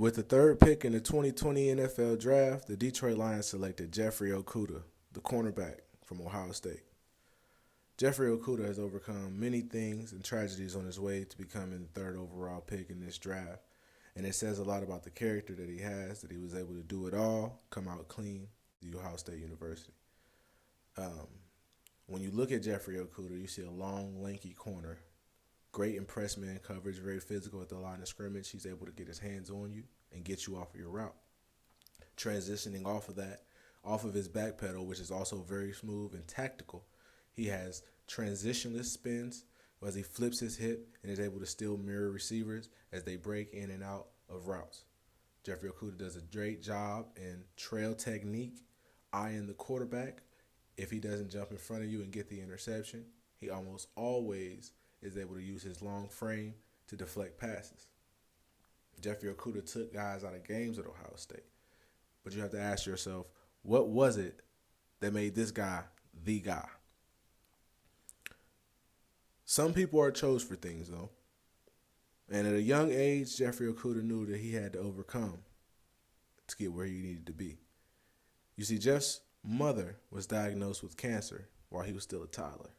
With the third pick in the 2020 NFL Draft, the Detroit Lions selected Jeffery Okuda, the cornerback from Ohio State. Jeffery Okuda has overcome many things and tragedies on his way to becoming the third overall pick in this draft, and it says a lot about the character that he has, that he was able to do it all, come out clean, the Ohio State University. When you look at Jeffery Okuda, you see a long, lanky corner. Great impress man coverage, very physical at the line of scrimmage. He's able to get his hands on you and get you off of your route. Transitioning off of that, off of his back pedal, which is also very smooth and tactical, he has transitionless spins as he flips his hip and is able to still mirror receivers as they break in and out of routes. Jeffery Okuda does a great job in trail technique, eyeing the quarterback. If he doesn't jump in front of you and get the interception, he almost always is able to use his long frame to deflect passes. Jeffery Okuda took guys out of games at Ohio State. But you have to ask yourself, what was it that made this guy the guy? Some people are chose for things, though. And at a young age, Jeffery Okuda knew that he had to overcome to get where he needed to be. You see, Jeff's mother was diagnosed with cancer while he was still a toddler.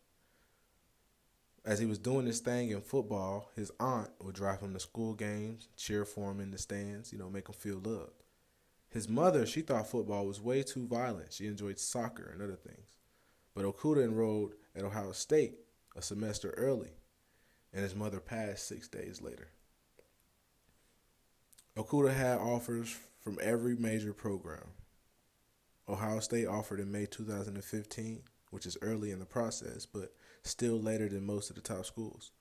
As he was doing this thing in football, his aunt would drive him to school games, cheer for him in the stands, make him feel loved. His mother, she thought football was way too violent. She enjoyed soccer and other things. But Okuda enrolled at Ohio State a semester early, and his mother passed 6 days later. Okuda had offers from every major program. Ohio State offered in May 2015, which is early in the process, but still later than most of the top schools.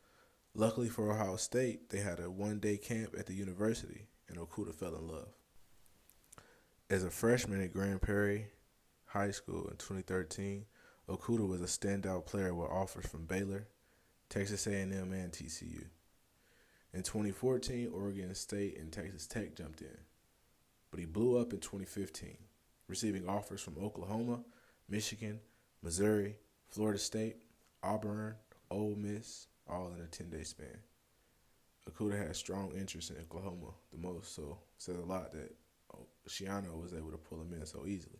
Luckily for Ohio State, they had a one-day camp at the university, and Okuda fell in love. As a freshman at Grand Prairie High School in 2013, Okuda was a standout player with offers from Baylor, Texas A&M, and TCU. In 2014, Oregon State and Texas Tech jumped in, but he blew up in 2015, receiving offers from Oklahoma, Michigan, Missouri, Florida State, Auburn, Ole Miss, all in a 10-day span. Okuda had strong interest in Oklahoma the most, so it says a lot that Schiano was able to pull him in so easily.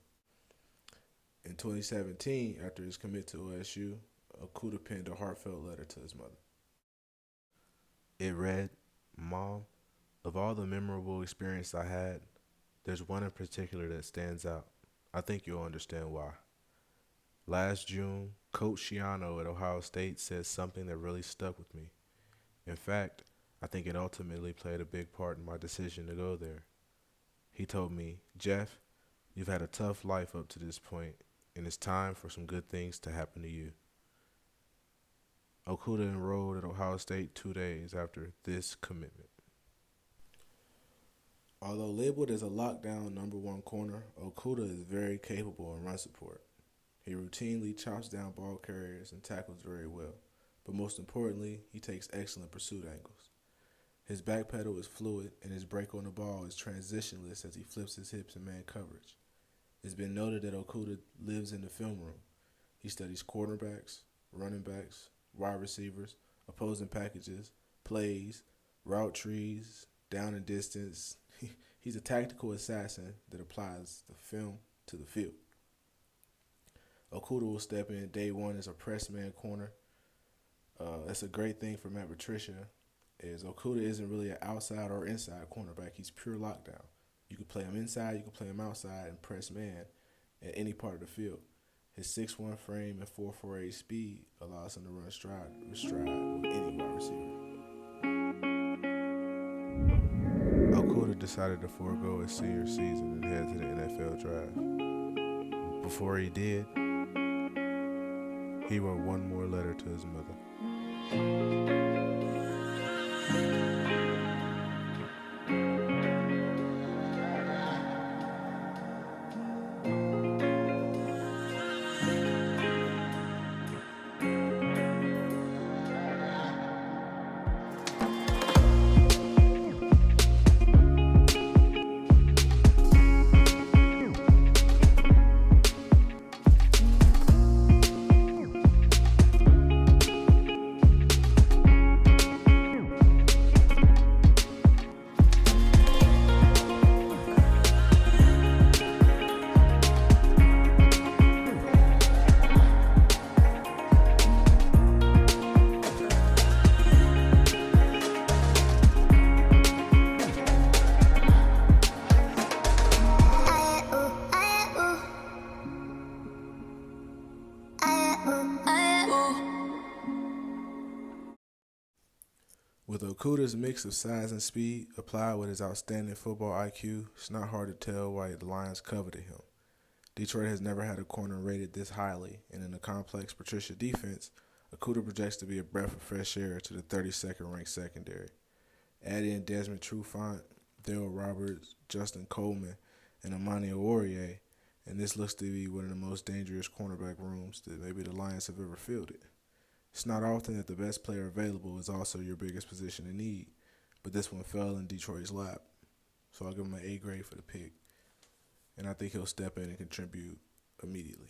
In 2017, after his commit to OSU, Okuda penned a heartfelt letter to his mother. It read, "Mom, of all the memorable experiences I had, there's one in particular that stands out. I think you'll understand why. Last June, Coach Schiano at Ohio State said something that really stuck with me. In fact, I think it ultimately played a big part in my decision to go there. He told me, 'Jeff, you've had a tough life up to this point, and it's time for some good things to happen to you.'" Okuda enrolled at Ohio State 2 days after this commitment. Although labeled as a lockdown number one corner, Okuda is very capable in run support. He routinely chops down ball carriers and tackles very well, but most importantly, he takes excellent pursuit angles. His back pedal is fluid, and his break on the ball is transitionless as he flips his hips in man coverage. It's been noted that Okuda lives in the film room. He studies quarterbacks, running backs, wide receivers, opposing packages, plays, route trees, down and distance. He's a tactical assassin that applies the film to the field. Okuda will step in day one as a press man corner. That's a great thing for Matt Patricia, is Okuda isn't really an outside or inside cornerback. He's pure lockdown. You can play him inside, you can play him outside and press man at any part of the field. His 6'1" frame and 4.48 speed allows him to run stride with any wide receiver. Okuda decided to forego his senior season and head to the NFL draft. Before he did, he wrote one more letter to his mother. Okuda's mix of size and speed, applied with his outstanding football IQ, it's not hard to tell why the Lions coveted him. Detroit has never had a corner rated this highly, and in a complex Patricia defense, Okuda projects to be a breath of fresh air to the 32nd ranked secondary. Add in Desmond Trufant, Dale Roberts, Justin Coleman, and Amani Oruwariye, and this looks to be one of the most dangerous cornerback rooms that maybe the Lions have ever fielded. It's not often that the best player available is also your biggest position in need, but this one fell in Detroit's lap. So I'll give him an A grade for the pick, and I think he'll step in and contribute immediately.